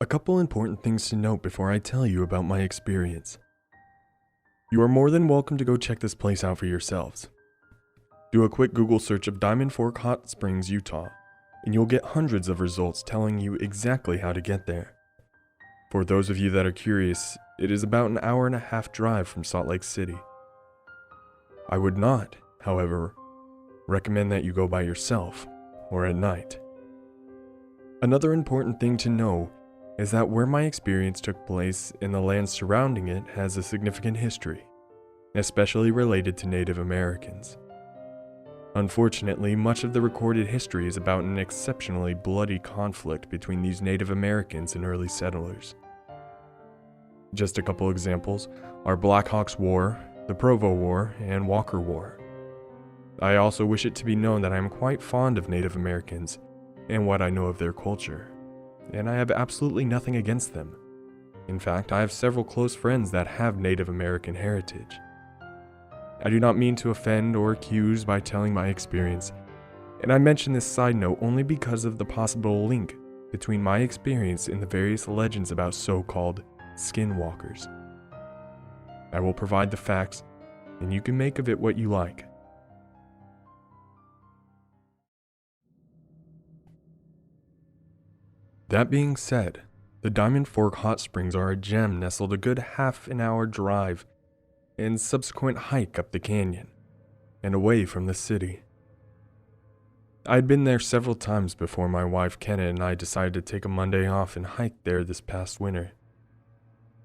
A couple important things to note before I tell you about my experience. You are more than welcome to go check this place out for yourselves. Do a quick Google search of Diamond Fork Hot Springs, Utah, and you'll get hundreds of results telling you exactly how to get there. For those of you that are curious, it is about an hour-and-a-half drive from Salt Lake City. I would not, however, recommend that you go by yourself or at night. Another important thing to know is that where my experience took place and the land surrounding it has a significant history, especially related to Native Americans. Unfortunately, much of the recorded history is about an exceptionally bloody conflict between these Native Americans and early settlers. Just a couple examples are Black Hawk's War, the Provo War, and Walker War. I also wish it to be known that I am quite fond of Native Americans and what I know of their culture, and I have absolutely nothing against them. In fact, I have several close friends that have Native American heritage. I do not mean to offend or accuse by telling my experience, and I mention this side note only because of the possible link between my experience and the various legends about so-called skinwalkers. I will provide the facts, and you can make of it what you like. That being said, the Diamond Fork Hot Springs are a gem nestled a good half-an-hour drive and subsequent hike up the canyon and away from the city. I'd been there several times before my wife Kenna and I decided to take a Monday off and hike there this past winter.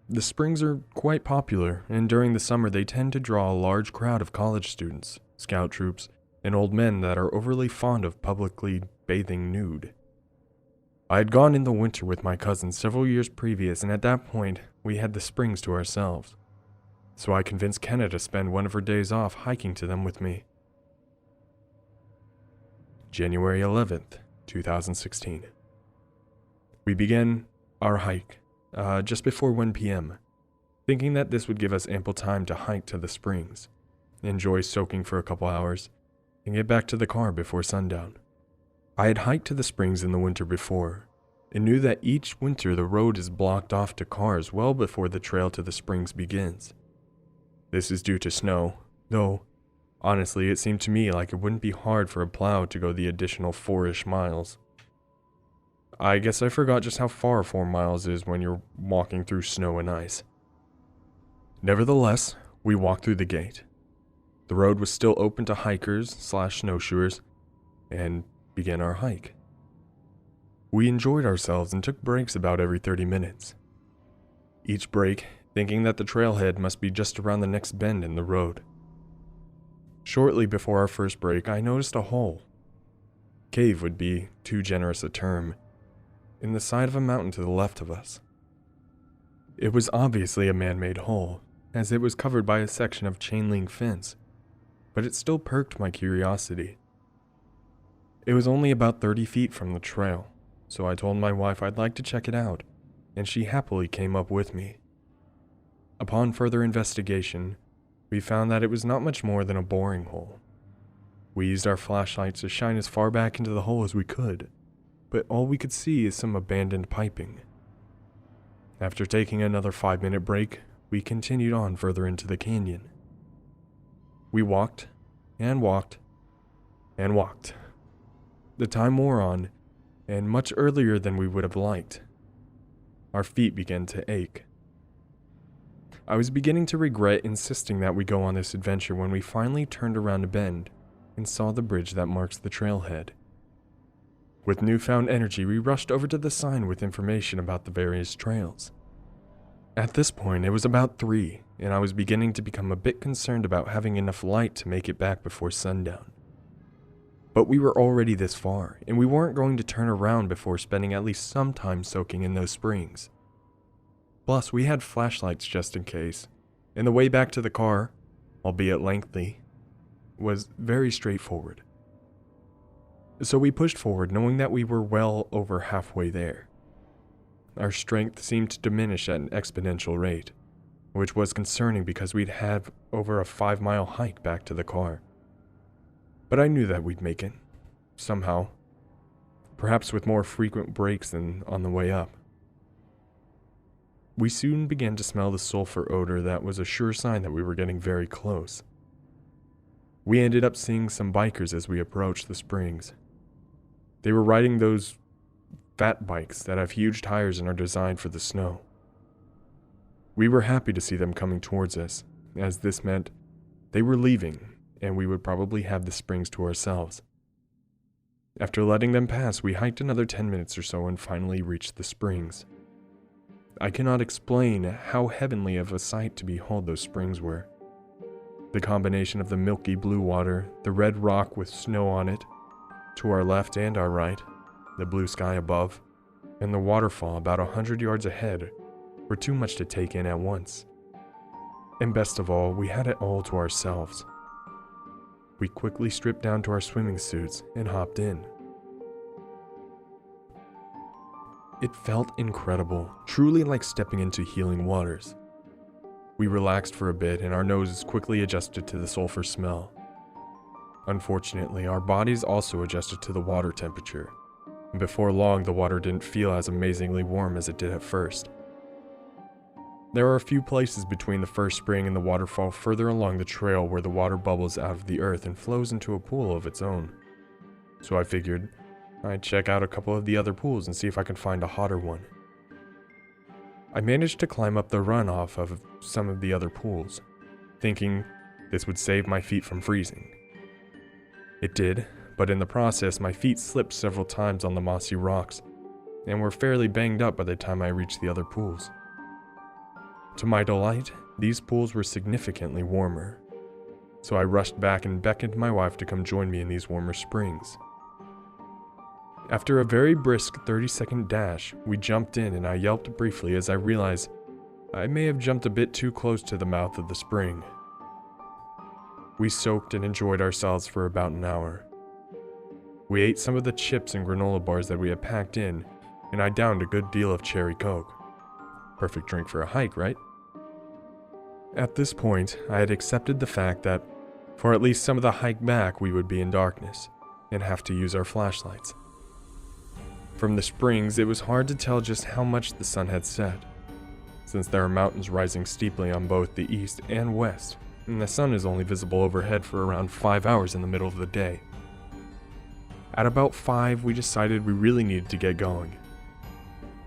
The springs are quite popular, and during the summer they tend to draw a large crowd of college students, scout troops, and old men that are overly fond of publicly bathing nude. I had gone in the winter with my cousins several years previous, and at that point, we had the springs to ourselves. So I convinced Kenna to spend one of her days off hiking to them with me. January 11th, 2016. We began our hike just before 1 p.m., thinking that this would give us ample time to hike to the springs, enjoy soaking for a couple hours, and get back to the car before sundown. I had hiked to the springs in the winter before, and knew that each winter the road is blocked off to cars well before the trail to the springs begins. This is due to snow, though, honestly, it seemed to me like it wouldn't be hard for a plow to go the additional 4-ish miles. I guess I forgot just how far 4 miles is when you're walking through snow and ice. Nevertheless, we walked through the gate. The road was still open to hikers/snowshoers, and began our hike. We enjoyed ourselves and took breaks about every 30 minutes. Each break, thinking that the trailhead must be just around the next bend in the road. Shortly before our first break, I noticed a hole. Cave would be too generous a term, in the side of a mountain to the left of us. It was obviously a man-made hole, as it was covered by a section of chain-link fence, but it still perked my curiosity. It was only about 30 feet from the trail, so I told my wife I'd like to check it out, and she happily came up with me. Upon further investigation, we found that it was not much more than a boring hole. We used our flashlights to shine as far back into the hole as we could, but all we could see is some abandoned piping. After taking another 5-minute break, we continued on further into the canyon. We walked, and walked, and walked. The time wore on, and much earlier than we would have liked. Our feet began to ache. I was beginning to regret insisting that we go on this adventure when we finally turned around a bend and saw the bridge that marks the trailhead. With newfound energy, we rushed over to the sign with information about the various trails. At this point, it was about 3, and I was beginning to become a bit concerned about having enough light to make it back before sundown. But we were already this far, and we weren't going to turn around before spending at least some time soaking in those springs. Plus, we had flashlights just in case, and the way back to the car, albeit lengthy, was very straightforward. So we pushed forward, knowing that we were well over halfway there. Our strength seemed to diminish at an exponential rate, which was concerning because we'd had over a 5-mile hike back to the car. But I knew that we'd make it, somehow, perhaps with more frequent breaks than on the way up. We soon began to smell the sulfur odor that was a sure sign that we were getting very close. We ended up seeing some bikers as we approached the springs. They were riding those fat bikes that have huge tires and are designed for the snow. We were happy to see them coming towards us, as this meant they were leaving and we would probably have the springs to ourselves. After letting them pass, we hiked another 10 minutes or so and finally reached the springs. I cannot explain how heavenly of a sight to behold those springs were. The combination of the milky blue water, the red rock with snow on it, to our left and our right, the blue sky above, and the waterfall about 100 yards ahead were too much to take in at once. And best of all, we had it all to ourselves. We quickly stripped down to our swimming suits and hopped in. It felt incredible, truly like stepping into healing waters. We relaxed for a bit and our noses quickly adjusted to the sulfur smell. Unfortunately, our bodies also adjusted to the water temperature. And before long, the water didn't feel as amazingly warm as it did at first. There are a few places between the first spring and the waterfall further along the trail where the water bubbles out of the earth and flows into a pool of its own. So I figured I'd check out a couple of the other pools and see if I could find a hotter one. I managed to climb up the runoff of some of the other pools, thinking this would save my feet from freezing. It did, but in the process my feet slipped several times on the mossy rocks and were fairly banged up by the time I reached the other pools. To my delight, these pools were significantly warmer, so I rushed back and beckoned my wife to come join me in these warmer springs. After a very brisk 30-second dash, we jumped in and I yelped briefly as I realized I may have jumped a bit too close to the mouth of the spring. We soaked and enjoyed ourselves for about an hour. We ate some of the chips and granola bars that we had packed in, and I downed a good deal of cherry coke. Perfect drink for a hike, right? At this point, I had accepted the fact that for at least some of the hike back we would be in darkness and have to use our flashlights. From the springs, it was hard to tell just how much the sun had set, since there are mountains rising steeply on both the east and west, and the sun is only visible overhead for around 5 hours in the middle of the day. At about 5, we decided we really needed to get going.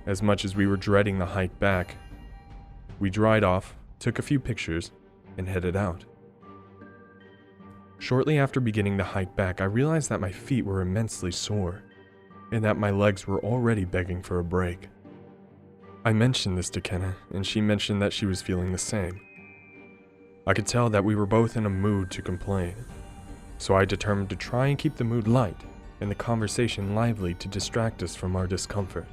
As much as we were dreading the hike back, we dried off, took a few pictures, and headed out. Shortly after beginning the hike back, I realized that my feet were immensely sore, and that my legs were already begging for a break. I mentioned this to Kenna, and she mentioned that she was feeling the same. I could tell that we were both in a mood to complain, so I determined to try and keep the mood light and the conversation lively to distract us from our discomfort.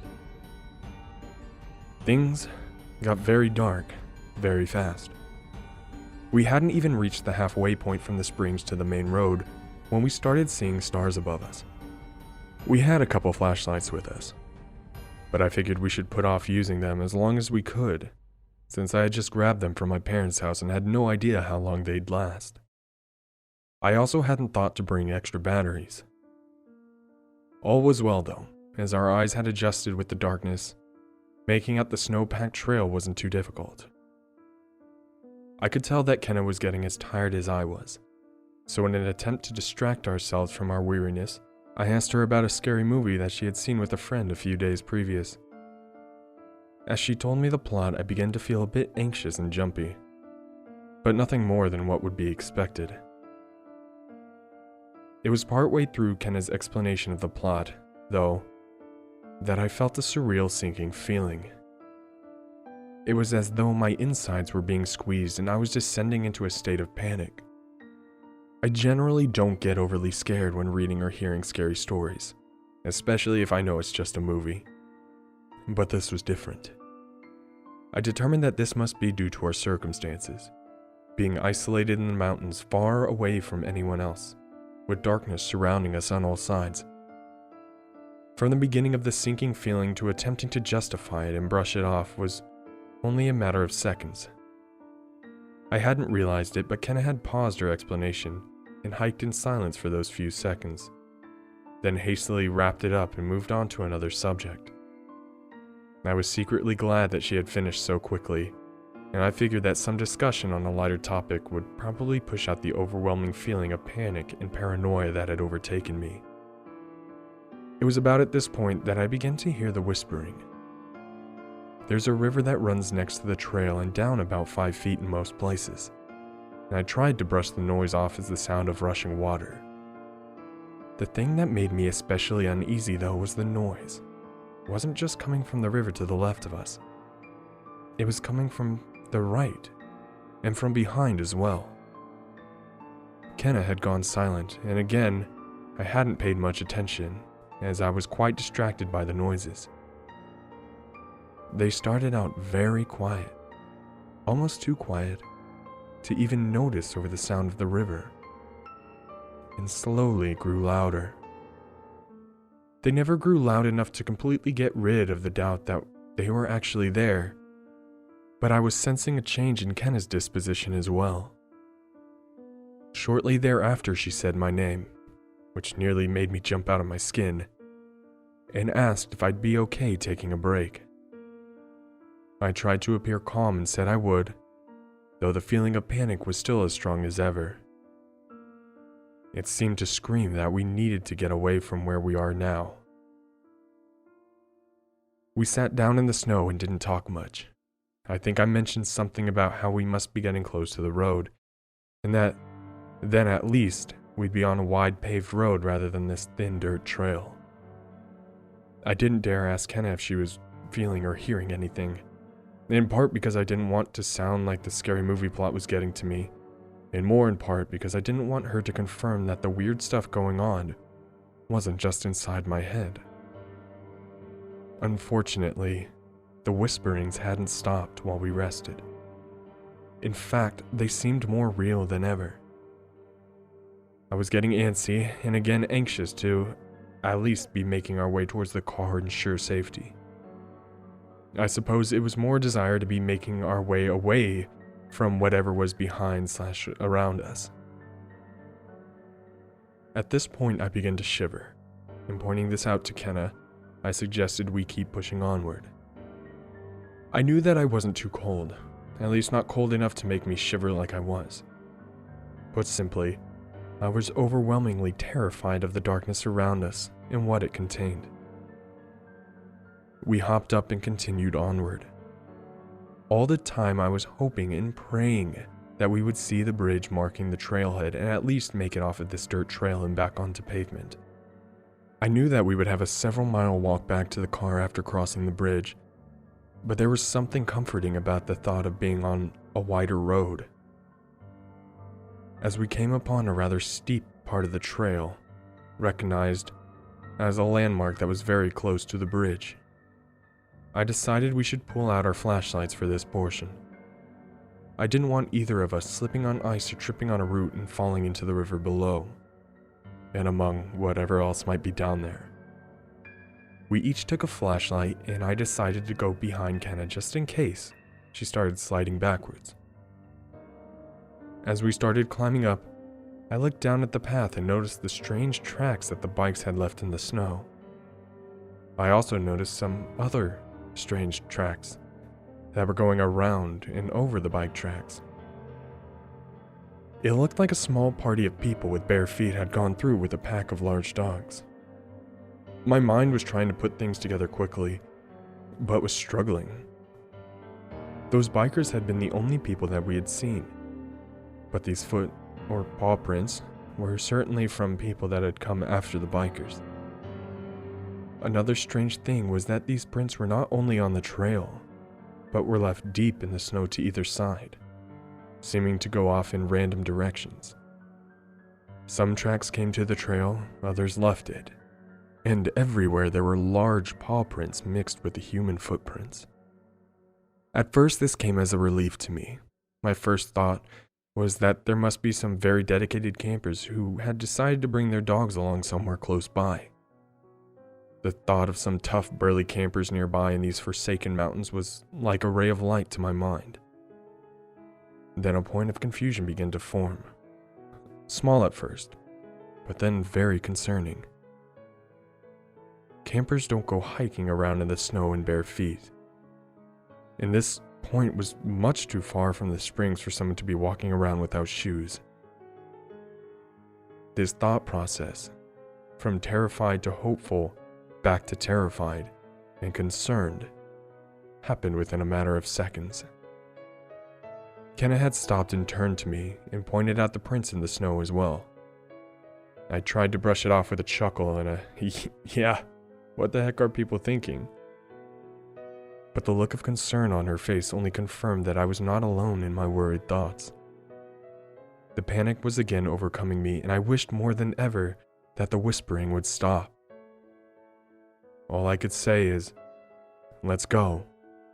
Things got very dark very fast. We hadn't even reached the halfway point from the springs to the main road when we started seeing stars above us. We had a couple flashlights with us, but I figured we should put off using them as long as we could, since I had just grabbed them from my parents' house and had no idea how long they'd last. I also hadn't thought to bring extra batteries. All was well though, as our eyes had adjusted with the darkness. Making out the snow-packed trail wasn't too difficult. I could tell that Kenna was getting as tired as I was, so in an attempt to distract ourselves from our weariness, I asked her about a scary movie that she had seen with a friend a few days previous. As she told me the plot, I began to feel a bit anxious and jumpy, but nothing more than what would be expected. It was partway through Kenna's explanation of the plot, though, that I felt a surreal sinking feeling. It was as though my insides were being squeezed and I was descending into a state of panic. I generally don't get overly scared when reading or hearing scary stories, especially if I know it's just a movie. But this was different. I determined that this must be due to our circumstances, being isolated in the mountains far away from anyone else, with darkness surrounding us on all sides, From the beginning of the sinking feeling to attempting to justify it and brush it off was only a matter of seconds. I hadn't realized it, but Kenna had paused her explanation and hiked in silence for those few seconds, then hastily wrapped it up and moved on to another subject. I was secretly glad that she had finished so quickly, and I figured that some discussion on a lighter topic would probably push out the overwhelming feeling of panic and paranoia that had overtaken me. It was about at this point that I began to hear the whispering. There's a river that runs next to the trail and down about 5 feet in most places, and I tried to brush the noise off as the sound of rushing water. The thing that made me especially uneasy though was the noise. It wasn't just coming from the river to the left of us. It was coming from the right, and from behind as well. Kenna had gone silent, and again, I hadn't paid much attention, as I was quite distracted by the noises. They started out very quiet, almost too quiet to even notice over the sound of the river, and slowly grew louder. They never grew loud enough to completely get rid of the doubt that they were actually there, but I was sensing a change in Kenna's disposition as well. Shortly thereafter, she said my name, which nearly made me jump out of my skin, and asked if I'd be okay taking a break. I tried to appear calm and said I would, though the feeling of panic was still as strong as ever. It seemed to scream that we needed to get away from where we are now. We sat down in the snow and didn't talk much. I think I mentioned something about how we must be getting close to the road, and that then at least we'd be on a wide paved road rather than this thin dirt trail. I didn't dare ask Kenna if she was feeling or hearing anything, in part because I didn't want to sound like the scary movie plot was getting to me, and more in part because I didn't want her to confirm that the weird stuff going on wasn't just inside my head. Unfortunately, the whisperings hadn't stopped while we rested. In fact, they seemed more real than ever. I was getting antsy and again anxious to at least be making our way towards the car and ensure safety. I suppose it was more desire to be making our way away from whatever was behind/around us. At this point, I began to shiver, and pointing this out to Kenna, I suggested we keep pushing onward. I knew that I wasn't too cold, at least not cold enough to make me shiver like I was. Put simply, I was overwhelmingly terrified of the darkness around us and what it contained. We hopped up and continued onward. All the time I was hoping and praying that we would see the bridge marking the trailhead and at least make it off of this dirt trail and back onto pavement. I knew that we would have a several-mile walk back to the car after crossing the bridge, but there was something comforting about the thought of being on a wider road. As we came upon a rather steep part of the trail, recognized as a landmark that was very close to the bridge, I decided we should pull out our flashlights for this portion. I didn't want either of us slipping on ice or tripping on a root and falling into the river below, and among whatever else might be down there. We each took a flashlight, and I decided to go behind Kenna just in case she started sliding backwards. As we started climbing up, I looked down at the path and noticed the strange tracks that the bikes had left in the snow. I also noticed some other strange tracks that were going around and over the bike tracks. It looked like a small party of people with bare feet had gone through with a pack of large dogs. My mind was trying to put things together quickly, but was struggling. Those bikers had been the only people that we had seen, but these foot or paw prints were certainly from people that had come after the bikers. Another strange thing was that these prints were not only on the trail, but were left deep in the snow to either side, seeming to go off in random directions. Some tracks came to the trail, others left it, and everywhere there were large paw prints mixed with the human footprints. At first this came as a relief to me. My first thought was that there must be some very dedicated campers who had decided to bring their dogs along somewhere close by. The thought of some tough, burly campers nearby in these forsaken mountains was like a ray of light to my mind. Then a point of confusion began to form. Small at first, but then very concerning. Campers don't go hiking around in the snow in bare feet. And this point was much too far from the springs for someone to be walking around without shoes. This thought process, from terrified to hopeful, back to terrified and concerned, happened within a matter of seconds. Kenna had stopped and turned to me and pointed out the prints in the snow as well. I tried to brush it off with a chuckle and a, yeah, what the heck are people thinking? But the look of concern on her face only confirmed that I was not alone in my worried thoughts. The panic was again overcoming me, and I wished more than ever that the whispering would stop. All I could say is, let's go,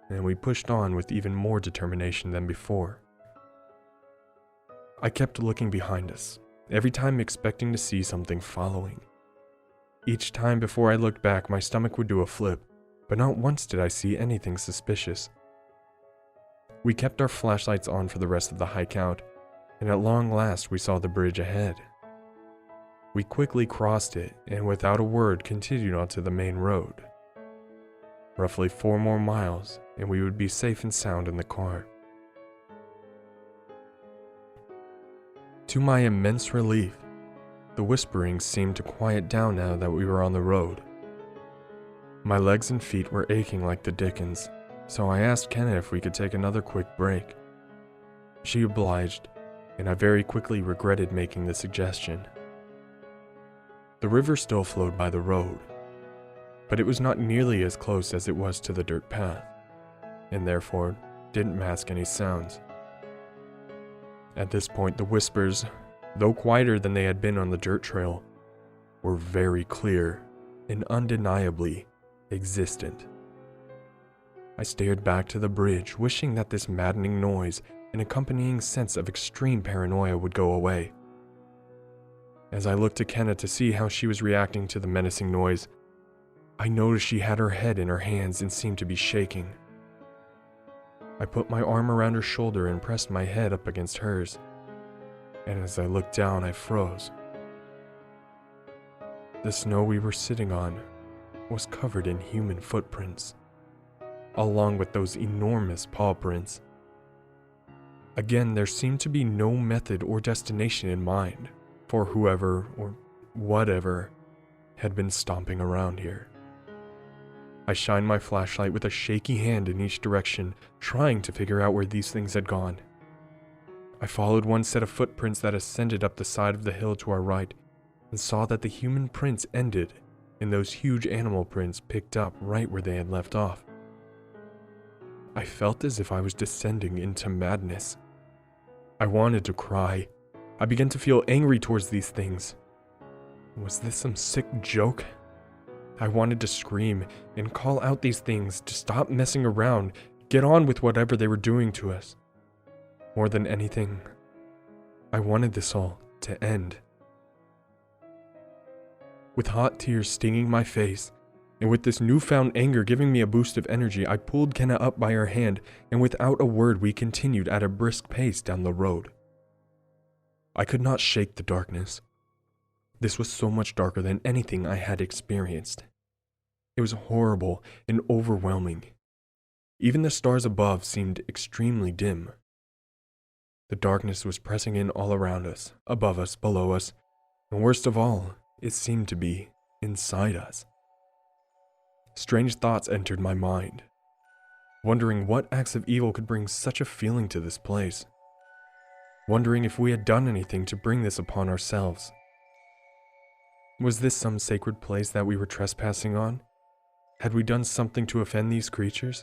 and we pushed on with even more determination than before. I kept looking behind us, every time expecting to see something following. Each time before I looked back, my stomach would do a flip, but not once did I see anything suspicious. We kept our flashlights on for the rest of the hike out, and at long last we saw the bridge ahead. We quickly crossed it, and without a word continued onto the main road. Roughly 4 more miles, and we would be safe and sound in the car. To my immense relief, the whispering seemed to quiet down now that we were on the road. My legs and feet were aching like the dickens, so I asked Kenna if we could take another quick break. She obliged, and I very quickly regretted making the suggestion. The river still flowed by the road, but it was not nearly as close as it was to the dirt path, and therefore didn't mask any sounds. At this point, the whispers, though quieter than they had been on the dirt trail, were very clear and undeniably existent. I stared back to the bridge, wishing that this maddening noise and accompanying sense of extreme paranoia would go away. As I looked to Kenna to see how she was reacting to the menacing noise, I noticed she had her head in her hands and seemed to be shaking. I put my arm around her shoulder and pressed my head up against hers, and as I looked down, I froze. The snow we were sitting on was covered in human footprints, along with those enormous paw prints. Again, there seemed to be no method or destination in mind for whoever or whatever had been stomping around here. I shined my flashlight with a shaky hand in each direction, trying to figure out where these things had gone. I followed one set of footprints that ascended up the side of the hill to our right, and saw that the human prints ended in those huge animal prints picked up right where they had left off. I felt as if I was descending into madness. I wanted to cry. I began to feel angry towards these things. Was this some sick joke? I wanted to scream and call out these things to stop messing around, get on with whatever they were doing to us. More than anything, I wanted this all to end. With hot tears stinging my face, and with this newfound anger giving me a boost of energy, I pulled Kenna up by her hand, and without a word we continued at a brisk pace down the road. I could not shake the darkness. This was so much darker than anything I had experienced. It was horrible and overwhelming. Even the stars above seemed extremely dim. The darkness was pressing in all around us, above us, below us, and worst of all, it seemed to be inside us. Strange thoughts entered my mind, wondering what acts of evil could bring such a feeling to this place, wondering if we had done anything to bring this upon ourselves. Was this some sacred place that we were trespassing on? Had we done something to offend these creatures?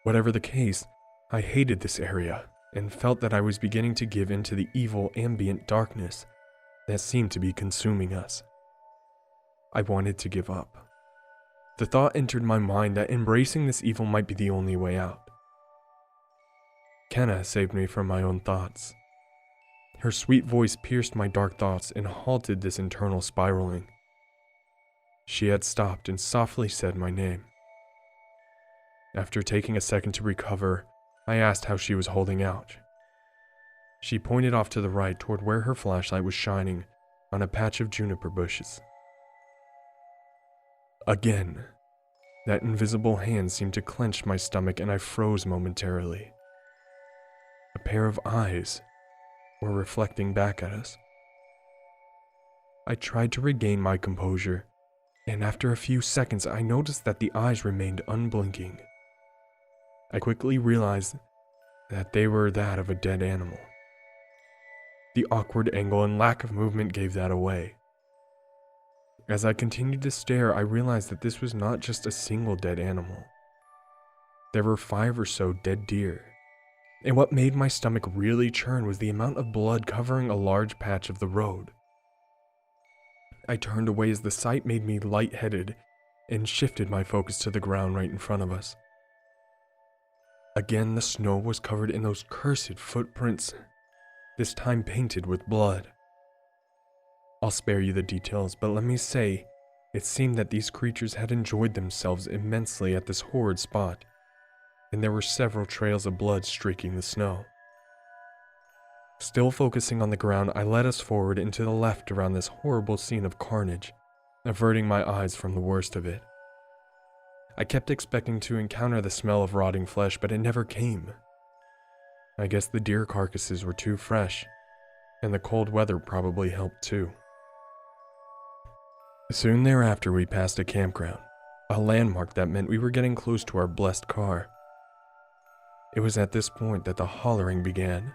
Whatever the case, I hated this area and felt that I was beginning to give in to the evil ambient darkness that seemed to be consuming us. I wanted to give up. The thought entered my mind that embracing this evil might be the only way out. Kenna saved me from my own thoughts. Her sweet voice pierced my dark thoughts and halted this internal spiraling. She had stopped and softly said my name. After taking a second to recover, I asked how she was holding out. She pointed off to the right toward where her flashlight was shining on a patch of juniper bushes. Again, that invisible hand seemed to clench my stomach and I froze momentarily. A pair of eyes were reflecting back at us. I tried to regain my composure, and after a few seconds I noticed that the eyes remained unblinking. I quickly realized that they were that of a dead animal. The awkward angle and lack of movement gave that away. As I continued to stare, I realized that this was not just a single dead animal. There were 5 or so dead deer. And what made my stomach really churn was the amount of blood covering a large patch of the road. I turned away as the sight made me lightheaded and shifted my focus to the ground right in front of us. Again, the snow was covered in those cursed footprints, this time painted with blood. I'll spare you the details, but let me say, it seemed that these creatures had enjoyed themselves immensely at this horrid spot, and there were several trails of blood streaking the snow. Still focusing on the ground, I led us forward and to the left around this horrible scene of carnage, averting my eyes from the worst of it. I kept expecting to encounter the smell of rotting flesh, but it never came. I guess the deer carcasses were too fresh, and the cold weather probably helped too. Soon thereafter, we passed a campground, a landmark that meant we were getting close to our blessed car. It was at this point that the hollering began.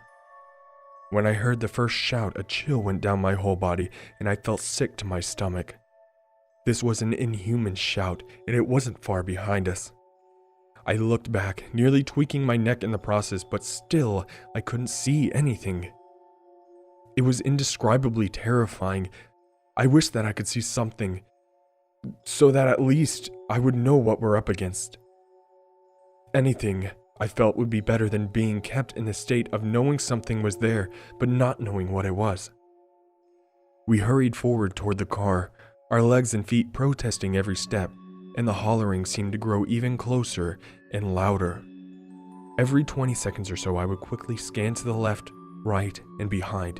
When I heard the first shout, a chill went down my whole body, and I felt sick to my stomach. This was an inhuman shout, and it wasn't far behind us. I looked back, nearly tweaking my neck in the process, but still, I couldn't see anything. It was indescribably terrifying. I wished that I could see something, so that at least I would know what we're up against. Anything, I felt, would be better than being kept in the state of knowing something was there, but not knowing what it was. We hurried forward toward the car, our legs and feet protesting every step, and the hollering seemed to grow even closer and louder. Every 20 seconds or so, I would quickly scan to the left, right, and behind.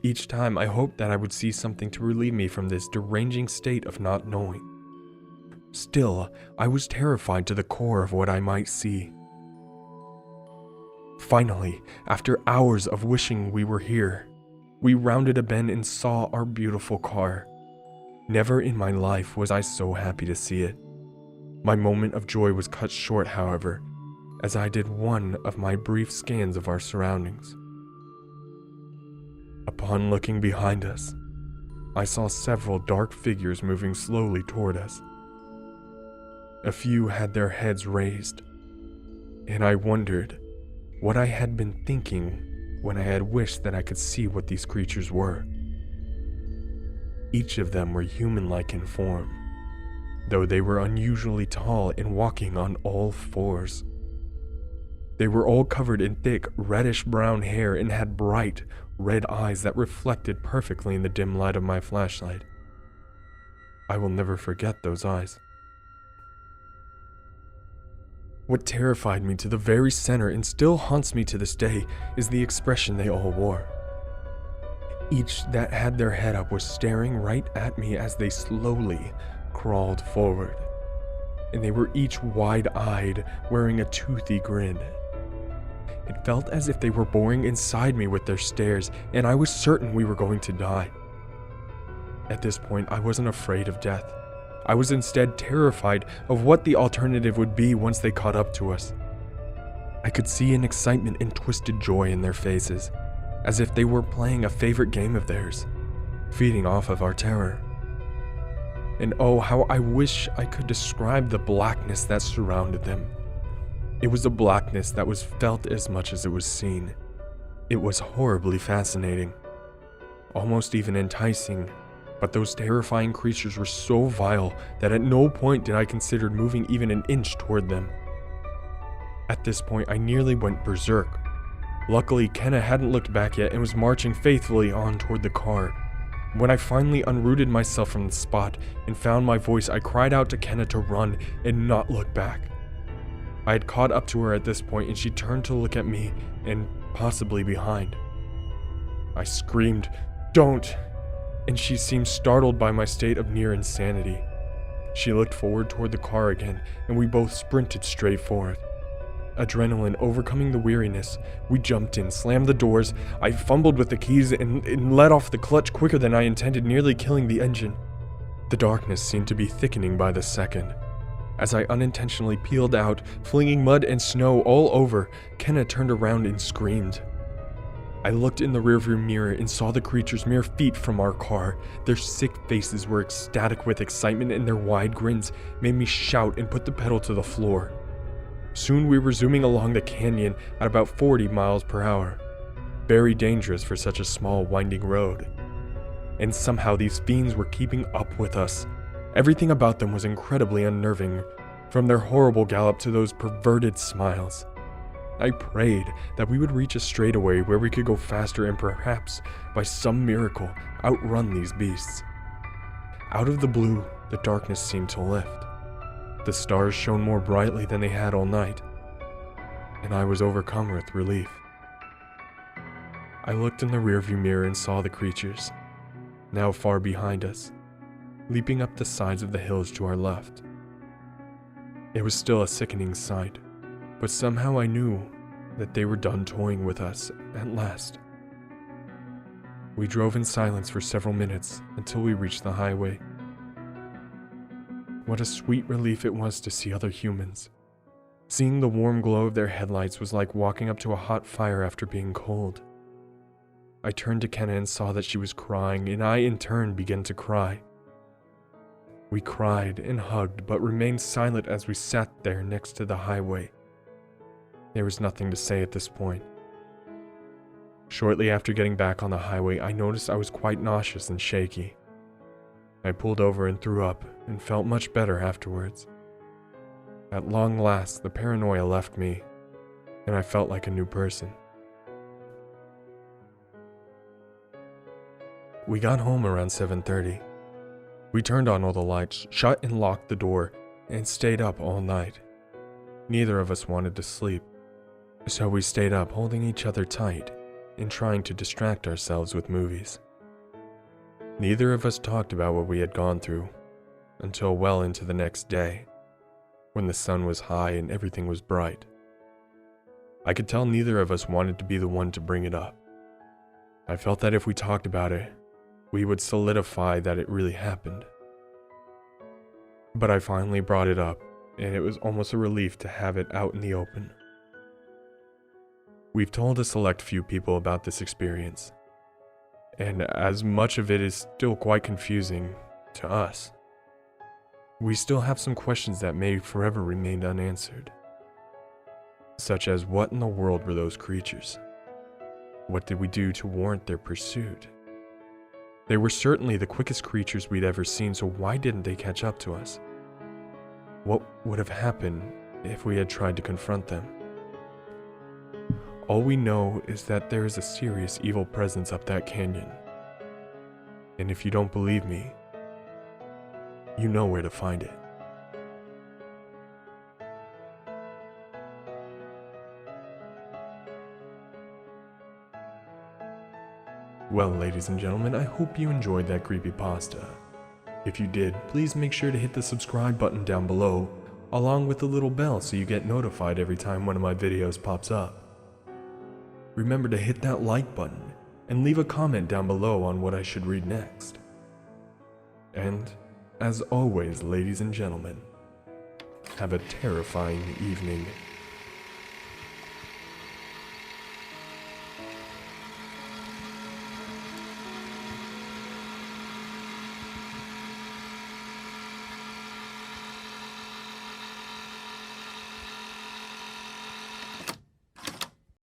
Each time, I hoped that I would see something to relieve me from this deranging state of not knowing. Still, I was terrified to the core of what I might see. Finally, after hours of wishing we were here, we rounded a bend and saw our beautiful car. Never in my life was I so happy to see it. My moment of joy was cut short, however, as I did one of my brief scans of our surroundings. Upon looking behind us, I saw several dark figures moving slowly toward us. A few had their heads raised, and I wondered what I had been thinking when I had wished that I could see what these creatures were. Each of them were human-like in form, though they were unusually tall and walking on all 4s. They were all covered in thick, reddish-brown hair and had bright, red eyes that reflected perfectly in the dim light of my flashlight. I will never forget those eyes. What terrified me to the very center and still haunts me to this day is the expression they all wore. Each that had their head up was staring right at me as they slowly crawled forward, and they were each wide-eyed, wearing a toothy grin. It felt as if they were boring inside me with their stares, and I was certain we were going to die. At this point, I wasn't afraid of death. I was instead terrified of what the alternative would be once they caught up to us. I could see an excitement and twisted joy in their faces, as if they were playing a favorite game of theirs, feeding off of our terror. And oh, how I wish I could describe the blackness that surrounded them. It was a blackness that was felt as much as it was seen. It was horribly fascinating, almost even enticing, but those terrifying creatures were so vile that at no point did I consider moving even an inch toward them. At this point, I nearly went berserk. Luckily, Kenna hadn't looked back yet and was marching faithfully on toward the car, When I finally unrooted myself from the spot and found my voice, I cried out to Kenna to run and not look back. I had caught up to her at this point, and she turned to look at me and possibly behind. I screamed, "Don't!" and she seemed startled by my state of near insanity. She looked forward toward the car again, and we both sprinted straight for it. Adrenaline overcoming the weariness, we jumped in, slammed the doors. I fumbled with the keys and let off the clutch quicker than I intended, nearly killing the engine. The darkness seemed to be thickening by the second. As I unintentionally peeled out, flinging mud and snow all over, Kenna turned around and screamed. I looked in the rearview mirror and saw the creatures mere feet from our car. Their sick faces were ecstatic with excitement, and their wide grins made me shout and put the pedal to the floor. Soon we were zooming along the canyon at about 40 miles per hour. Very dangerous for such a small, winding road. And somehow these fiends were keeping up with us. Everything about them was incredibly unnerving, from their horrible gallop to those perverted smiles. I prayed that we would reach a straightaway where we could go faster and perhaps, by some miracle, outrun these beasts. Out of the blue, the darkness seemed to lift. The stars shone more brightly than they had all night, and I was overcome with relief. I looked in the rearview mirror and saw the creatures, now far behind us, leaping up the sides of the hills to our left. It was still a sickening sight, but somehow I knew that they were done toying with us at last. We drove in silence for several minutes until we reached the highway. What a sweet relief it was to see other humans. Seeing the warm glow of their headlights was like walking up to a hot fire after being cold. I turned to Kenna and saw that she was crying, and I in turn began to cry. We cried and hugged, but remained silent as we sat there next to the highway. There was nothing to say at this point. Shortly after getting back on the highway, I noticed I was quite nauseous and shaky. I pulled over and threw up, and felt much better afterwards. At long last, the paranoia left me, and I felt like a new person. We got home around 7:30. We turned on all the lights, shut and locked the door, and stayed up all night. Neither of us wanted to sleep, so we stayed up holding each other tight and trying to distract ourselves with movies. Neither of us talked about what we had gone through until well into the next day, when the sun was high and everything was bright. I could tell neither of us wanted to be the one to bring it up. I felt that if we talked about it, we would solidify that it really happened. But I finally brought it up, and it was almost a relief to have it out in the open. We've told a select few people about this experience, and as much of it is still quite confusing to us, we still have some questions that may forever remain unanswered. Such as, what in the world were those creatures? What did we do to warrant their pursuit? They were certainly the quickest creatures we'd ever seen, so why didn't they catch up to us? What would have happened if we had tried to confront them? All we know is that there is a serious evil presence up that canyon. And if you don't believe me, you know where to find it. Well, ladies and gentlemen, I hope you enjoyed that creepypasta. If you did, please make sure to hit the subscribe button down below, along with the little bell so you get notified every time one of my videos pops up. Remember to hit that like button and leave a comment down below on what I should read next. And, as always, ladies and gentlemen, have a terrifying evening.